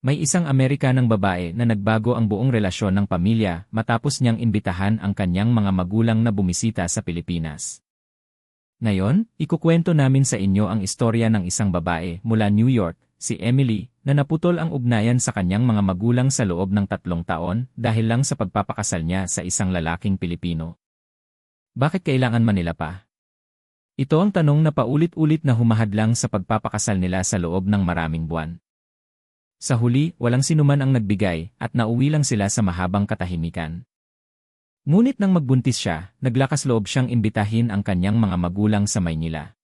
May isang Amerikanang babae na nagbago ang buong relasyon ng pamilya matapos niyang imbitahan ang kanyang mga magulang na bumisita sa Pilipinas. Ngayon, ikukwento namin sa inyo ang istorya ng isang babae mula New York, si Emily, na naputol ang ugnayan sa kanyang mga magulang sa loob ng 3 taon dahil lang sa pagpapakasal niya sa isang lalaking Pilipino. Bakit kailangan manila pa? Ito ang tanong na paulit-ulit na humahadlang sa pagpapakasal nila sa loob ng maraming buwan. Sa huli, walang sinuman ang nagbigay at nauwi lang sila sa mahabang katahimikan. Ngunit nang magbuntis siya, naglakas loob siyang imbitahin ang kanyang mga magulang sa Maynila.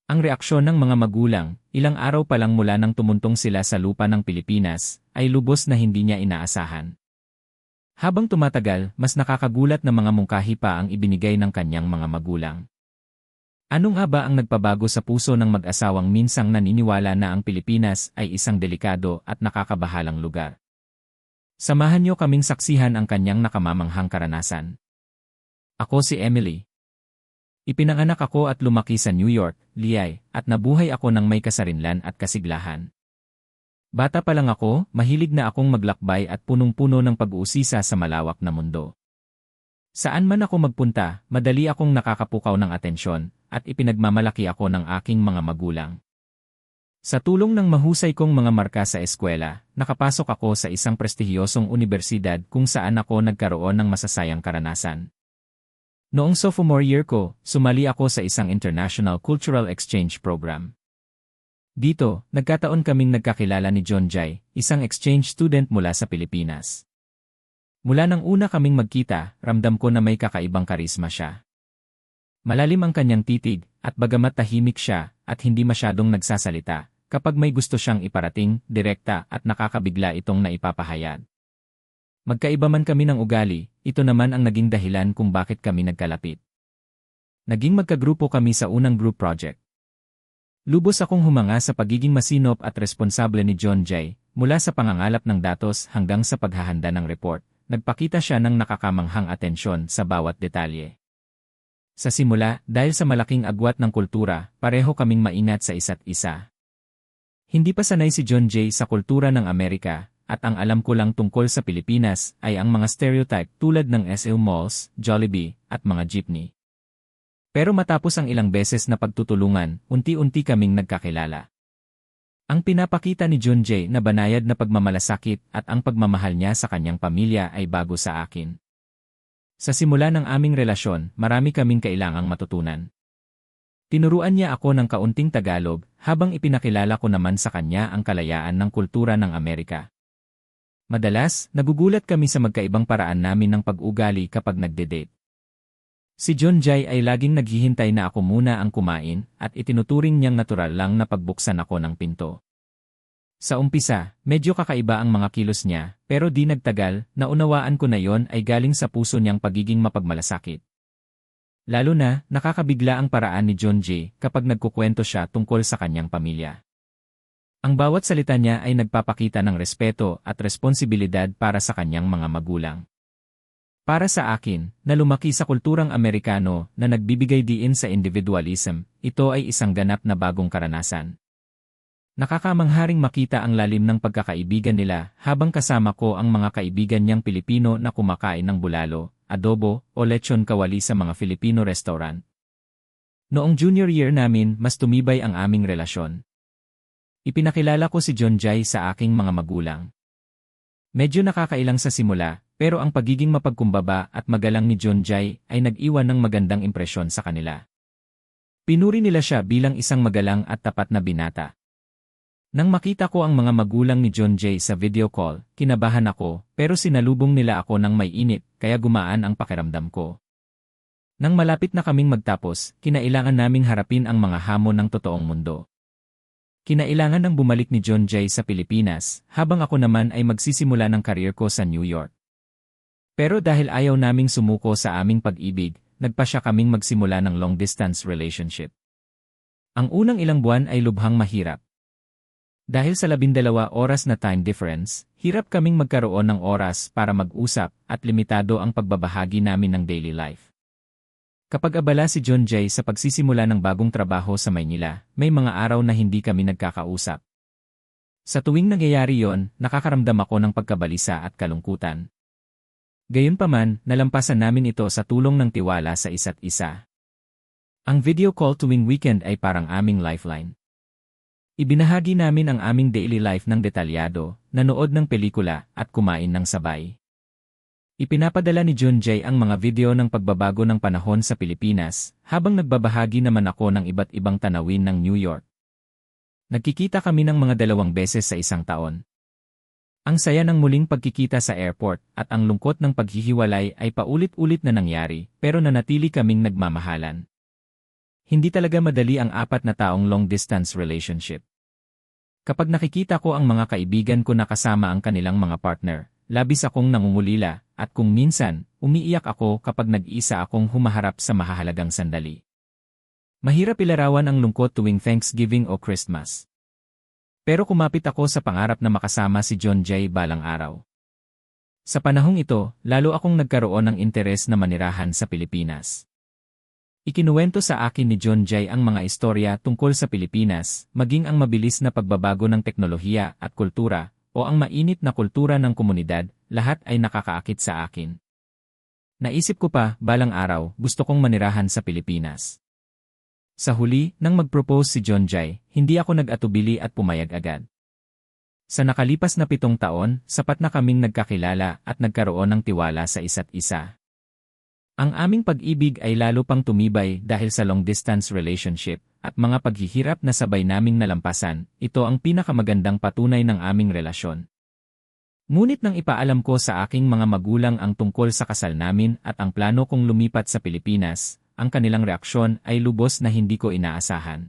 Ang reaksyon ng mga magulang, ilang araw pa lang mula nang tumuntong sila sa lupa ng Pilipinas, ay lubos na hindi niya inaasahan. Habang tumatagal, mas nakakagulat na mga mungkahi pa ang ibinigay ng kanyang mga magulang. Ano nga ba ang nagpabago sa puso ng mag-asawang minsang naniniwala na ang Pilipinas ay isang delikado at nakakabahalang lugar? Samahan niyo kaming saksihan ang kanyang nakamamanghang karanasan. Ako si Emily. Ipinanganak ako at lumaki sa New York, Lehigh, at nabuhay ako ng may kasarinlan at kasiglahan. Bata pa lang ako, mahilig na akong maglakbay at punong-puno ng pag-uusisa sa malawak na mundo. Saan man ako magpunta, madali akong nakakapukaw ng atensyon, at ipinagmamalaki ako ng aking mga magulang. Sa tulong ng mahusay kong mga marka sa eskwela, nakapasok ako sa isang prestihiyosong unibersidad kung saan ako nagkaroon ng masasayang karanasan. Noong sophomore year ko, sumali ako sa isang International Cultural Exchange Program. Dito, nagkataon kaming nagkakilala ni John Jai, isang exchange student mula sa Pilipinas. Mula nang una kaming magkita, ramdam ko na may kakaibang karisma siya. Malalim ang kanyang titig, at bagamat tahimik siya, at hindi masyadong nagsasalita, kapag may gusto siyang iparating, direkta at nakakabigla itong naipapahayag. Magkaiba man kami ng ugali, ito naman ang naging dahilan kung bakit kami nagkalapit. Naging magkagrupo kami sa unang group project. Lubos akong humanga sa pagiging masinop at responsable ni John Jai, mula sa pangangalap ng datos hanggang sa paghahanda ng report. Nagpakita siya ng nakakamanghang atensyon sa bawat detalye. Sa simula, dahil sa malaking agwat ng kultura, pareho kaming maingat sa isa't isa. Hindi pa sanay si John Jai sa kultura ng Amerika, at ang alam ko lang tungkol sa Pilipinas ay ang mga stereotype tulad ng SM Malls, Jollibee, at mga jeepney. Pero matapos ang ilang beses na pagtutulungan, unti-unti kaming nagkakilala. Ang pinapakita ni John Jai na banayad na pagmamalasakit at ang pagmamahal niya sa kanyang pamilya ay bago sa akin. Sa simula ng aming relasyon, marami kaming kailangang matutunan. Tinuruan niya ako ng kaunting Tagalog, habang ipinakilala ko naman sa kanya ang kalayaan ng kultura ng Amerika. Madalas, nagugulat kami sa magkaibang paraan namin ng pag-ugali kapag nagde-date. Si John Jai ay laging naghihintay na ako muna ang kumain at itinuturing niyang natural lang na pagbuksan ako ng pinto. Sa umpisa, medyo kakaiba ang mga kilos niya, pero di nagtagal, naunawaan ko na yon ay galing sa puso niyang pagiging mapagmalasakit. Lalo na, nakakabigla ang paraan ni John Jai kapag nagkukwento siya tungkol sa kanyang pamilya. Ang bawat salita niya ay nagpapakita ng respeto at responsibilidad para sa kanyang mga magulang. Para sa akin, na lumaki sa kulturang Amerikano na nagbibigay diin sa individualism, ito ay isang ganap na bagong karanasan. Nakakamangharing makita ang lalim ng pagkakaibigan nila habang kasama ko ang mga kaibigan niyang Pilipino na kumakain ng bulalo, adobo, o lechon kawali sa mga Filipino restaurant. Noong junior year namin, mas tumibay ang aming relasyon. Ipinakilala ko si John Jai sa aking mga magulang. Medyo nakakailang sa simula, pero ang pagiging mapagkumbaba at magalang ni John Jai ay nag-iwan ng magandang impresyon sa kanila. Pinuri nila siya bilang isang magalang at tapat na binata. Nang makita ko ang mga magulang ni John Jai sa video call, kinabahan ako, pero sinalubong nila ako ng may init, kaya gumaan ang pakiramdam ko. Nang malapit na kaming magtapos, kinailangan naming harapin ang mga hamon ng totoong mundo. Kinailangan nang bumalik ni John Jai sa Pilipinas, habang ako naman ay magsisimula ng career ko sa New York. Pero dahil ayaw naming sumuko sa aming pag-ibig, nagpasya kaming magsimula ng long-distance relationship. Ang unang ilang buwan ay lubhang mahirap. Dahil sa 12 oras na time difference, hirap kaming magkaroon ng oras para mag-usap at limitado ang pagbabahagi namin ng daily life. Kapag abala si John Jai sa pagsisimula ng bagong trabaho sa Maynila, may mga araw na hindi kami nagkakausap. Sa tuwing nangyayari yon, nakakaramdam ako ng pagkabalisa at kalungkutan. Gayunpaman, nalampasan namin ito sa tulong ng tiwala sa isa't isa. Ang video call tuwing weekend ay parang aming lifeline. Ibinahagi namin ang aming daily life ng detalyado, nanood ng pelikula, at kumain ng sabay. Ipinapadala ni Junjay ang mga video ng pagbabago ng panahon sa Pilipinas, habang nagbabahagi naman ako ng iba't ibang tanawin ng New York. Nagkikita kami ng mga 2 beses sa isang taon. Ang saya ng muling pagkikita sa airport at ang lungkot ng paghihiwalay ay paulit-ulit na nangyari, pero nanatili kaming nagmamahalan. Hindi talaga madali ang 4 na taong long-distance relationship. Kapag nakikita ko ang mga kaibigan ko na kasama ang kanilang mga partner, labis akong nangungulila, at kung minsan, umiiyak ako kapag nag-iisa akong humaharap sa mahahalagang sandali. Mahirap ilarawan ang lungkot tuwing Thanksgiving o Christmas. Pero kumapit ako sa pangarap na makasama si Junjay balang araw. Sa panahong ito, lalo akong nagkaroon ng interes na manirahan sa Pilipinas. Ikinuwento sa akin ni Junjay ang mga istorya tungkol sa Pilipinas, maging ang mabilis na pagbabago ng teknolohiya at kultura, o ang mainit na kultura ng komunidad, lahat ay nakakaakit sa akin. Naisip ko pa, balang araw, gusto kong manirahan sa Pilipinas. Sa huli, nang mag-propose si Junjay, hindi ako nag-atubili at pumayag agad. Sa nakalipas na 7 taon, sapat na kaming nagkakilala at nagkaroon ng tiwala sa isa't isa. Ang aming pag-ibig ay lalo pang tumibay dahil sa long-distance relationship at mga paghihirap na sabay naming nalampasan, ito ang pinakamagandang patunay ng aming relasyon. Ngunit nang ipaalam ko sa aking mga magulang ang tungkol sa kasal namin at ang plano kong lumipat sa Pilipinas, ang kanilang reaksyon ay lubos na hindi ko inaasahan.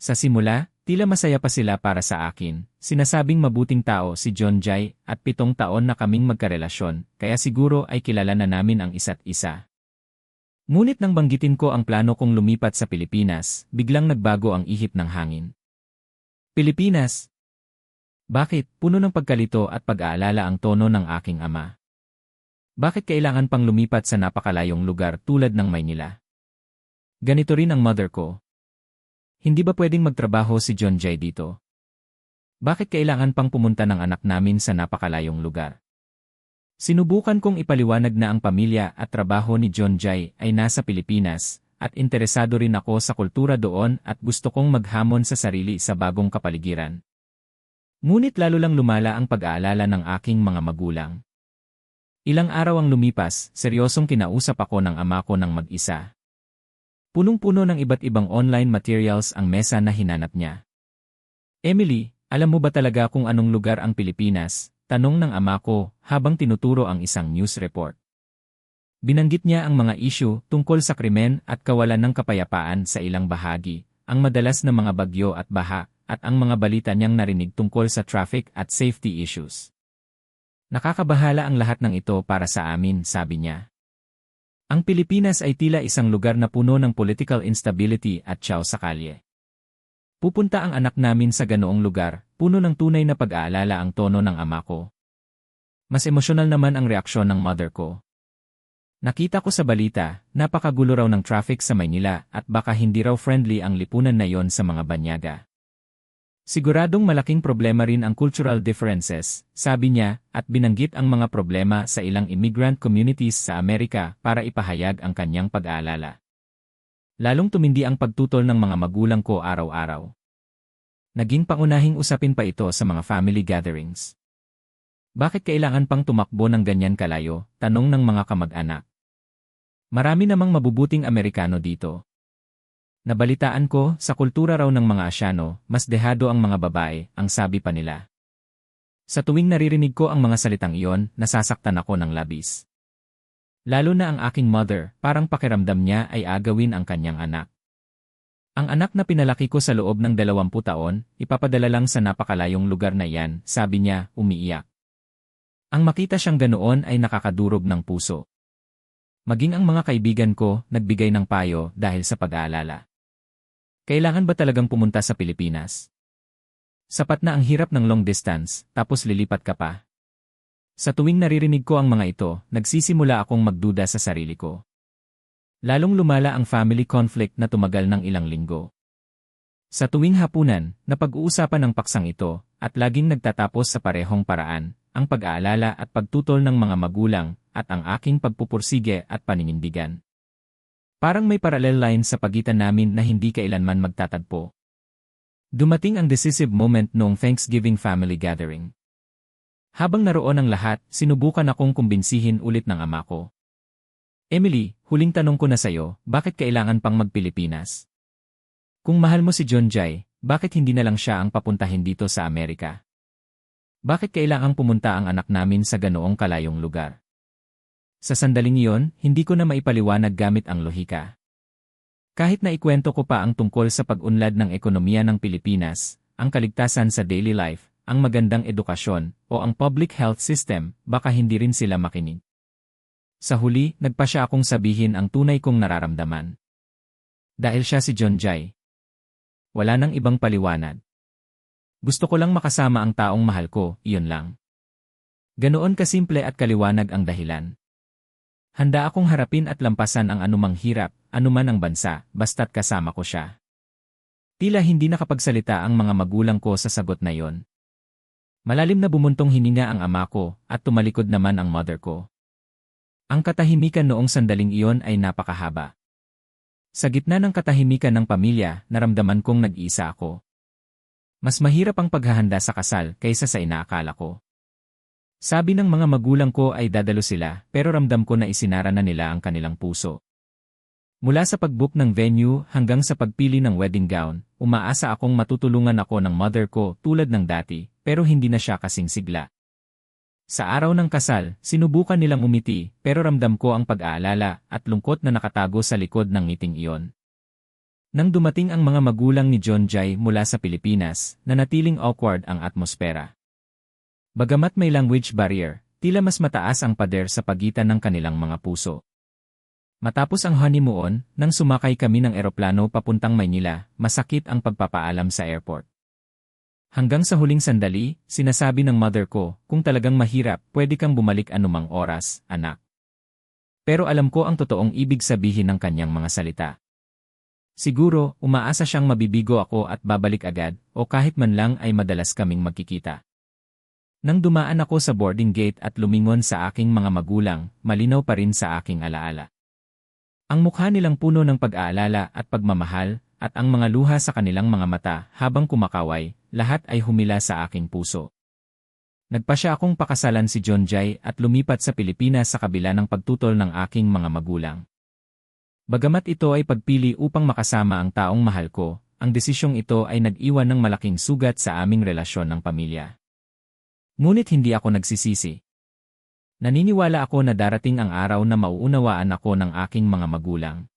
Sa simula, tila masaya pa sila para sa akin, sinasabing mabuting tao si Junjay at 7 taon na kaming magkarelasyon, kaya siguro ay kilala na namin ang isa't isa. Ngunit nang banggitin ko ang plano kong lumipat sa Pilipinas, biglang nagbago ang ihip ng hangin. Pilipinas? Bakit? Puno ng pagkalito at pag-aalala ang tono ng aking ama. Bakit kailangan pang lumipat sa napakalayong lugar tulad ng Maynila? Ganito rin ang mother ko. Hindi ba pwedeng magtrabaho si Junjay dito? Bakit kailangan pang pumunta ng anak namin sa napakalayong lugar? Sinubukan kong ipaliwanag na ang pamilya at trabaho ni Junjay ay nasa Pilipinas, at interesado rin ako sa kultura doon at gusto kong maghamon sa sarili sa bagong kapaligiran. Ngunit lalo lang lumala ang pag-aalala ng aking mga magulang. Ilang araw ang lumipas, seryosong kinausap ako ng ama ko ng mag-isa. Punong-puno ng iba't ibang online materials ang mesa na hinanap niya. Emily, alam mo ba talaga kung anong lugar ang Pilipinas? Tanong ng ama ko habang tinuturo ang isang news report. Binanggit niya ang mga issue tungkol sa krimen at kawalan ng kapayapaan sa ilang bahagi, ang madalas na mga bagyo at baha, at ang mga balita niyang narinig tungkol sa traffic at safety issues. Nakakabahala ang lahat ng ito para sa amin, sabi niya. Ang Pilipinas ay tila isang lugar na puno ng political instability at tiyaw sa kalye. Pupunta ang anak namin sa ganoong lugar, puno ng tunay na pag-aalala ang tono ng ama ko. Mas emosyonal naman ang reaksyon ng mother ko. Nakita ko sa balita, napakagulo raw ng traffic sa Maynila at baka hindi raw friendly ang lipunan na yon sa mga banyaga. Siguradong malaking problema rin ang cultural differences, sabi niya, at binanggit ang mga problema sa ilang immigrant communities sa Amerika para ipahayag ang kanyang pag-aalala. Lalong tumindi ang pagtutol ng mga magulang ko araw-araw. Naging pangunahing usapin pa ito sa mga family gatherings. Bakit kailangan pang tumakbo ng ganyan kalayo? Tanong ng mga kamag-anak. Marami namang mabubuting Amerikano dito. Nabalitaan ko, sa kultura raw ng mga Asyano, mas dehado ang mga babae, ang sabi pa nila. Sa tuwing naririnig ko ang mga salitang iyon, nasasaktan ako ng labis. Lalo na ang aking mother, parang pakiramdam niya ay agawin ang kanyang anak. Ang anak na pinalaki ko sa loob ng 20 taon, ipapadala lang sa napakalayong lugar na iyan, sabi niya, umiiyak. Ang makita siyang ganoon ay nakakadurog ng puso. Maging ang mga kaibigan ko, nagbigay ng payo dahil sa pag-aalala. Kailangan ba talagang pumunta sa Pilipinas? Sapat na ang hirap ng long distance, tapos lilipat ka pa. Sa tuwing naririnig ko ang mga ito, nagsisimula akong magduda sa sarili ko. Lalong lumala ang family conflict na tumagal ng ilang linggo. Sa tuwing hapunan, napag-uusapan ng paksang ito, at laging nagtatapos sa parehong paraan, ang pag-aalala at pagtutol ng mga magulang, at ang aking pagpupursige at paninindigan. Parang may parallel line sa pagitan namin na hindi kailanman magtatagpo. Dumating ang decisive moment noong Thanksgiving family gathering. Habang naroon ang lahat, sinubukan akong kumbinsihin ulit ng ama ko. Emily, huling tanong ko na sa'yo, bakit kailangan pang mag-Pilipinas? Kung mahal mo si John Jay, bakit hindi na lang siya ang papuntahin dito sa Amerika? Bakit kailangang pumunta ang anak namin sa ganoong kalayong lugar? Sa sandaling iyon, hindi ko na maipaliwanag gamit ang lohika. Kahit na ikwento ko pa ang tungkol sa pag-unlad ng ekonomiya ng Pilipinas, ang kaligtasan sa daily life, ang magandang edukasyon, o ang public health system, baka hindi rin sila makinig. Sa huli, nagpa siya akong sabihin ang tunay kong nararamdaman. Dahil siya si John Jay. Wala nang ibang paliwanag. Gusto ko lang makasama ang taong mahal ko, iyon lang. Ganoon kasimple at kaliwanag ang dahilan. Handa akong harapin at lampasan ang anumang hirap, anuman ang bansa, basta't kasama ko siya. Tila hindi nakapagsalita ang mga magulang ko sa sagot na yon. Malalim na bumuntong hininga ang ama ko, at tumalikod naman ang mother ko. Ang katahimikan noong sandaling iyon ay napakahaba. Sa gitna ng katahimikan ng pamilya, naramdaman kong nag-iisa ako. Mas mahirap ang paghahanda sa kasal kaysa sa inaakala ko. Sabi ng mga magulang ko ay dadalo sila, pero ramdam ko na isinara na nila ang kanilang puso. Mula sa pag-book ng venue hanggang sa pagpili ng wedding gown, umaasa akong matutulungan ako ng mother ko tulad ng dati, pero hindi na siya kasing sigla. Sa araw ng kasal, sinubukan nilang umiti, pero ramdam ko ang pag-aalala at lungkot na nakatago sa likod ng ngiting iyon. Nang dumating ang mga magulang ni John Jay mula sa Pilipinas, nanatiling awkward ang atmosfera. Bagamat may language barrier, tila mas mataas ang pader sa pagitan ng kanilang mga puso. Matapos ang honeymoon, nang sumakay kami ng eroplano papuntang Maynila, masakit ang pagpapaalam sa airport. Hanggang sa huling sandali, sinasabi ng mother ko, kung talagang mahirap, pwede kang bumalik anumang oras, anak. Pero alam ko ang totoong ibig sabihin ng kanyang mga salita. Siguro, umaasa siyang mabibigo ako at babalik agad, o kahit man lang ay madalas kaming magkikita. Nang dumaan ako sa boarding gate at lumingon sa aking mga magulang, malinaw pa rin sa aking alaala. Ang mukha nilang puno ng pag-aalala at pagmamahal, at ang mga luha sa kanilang mga mata habang kumakaway, lahat ay humila sa aking puso. Nagpa siya akong pakasalan si John Jay at lumipat sa Pilipinas sa kabila ng pagtutol ng aking mga magulang. Bagamat ito ay pagpili upang makasama ang taong mahal ko, ang desisyong ito ay nag-iwan ng malaking sugat sa aming relasyon ng pamilya. Ngunit hindi ako nagsisisi. Naniniwala ako na darating ang araw na mauunawaan ako ng aking mga magulang.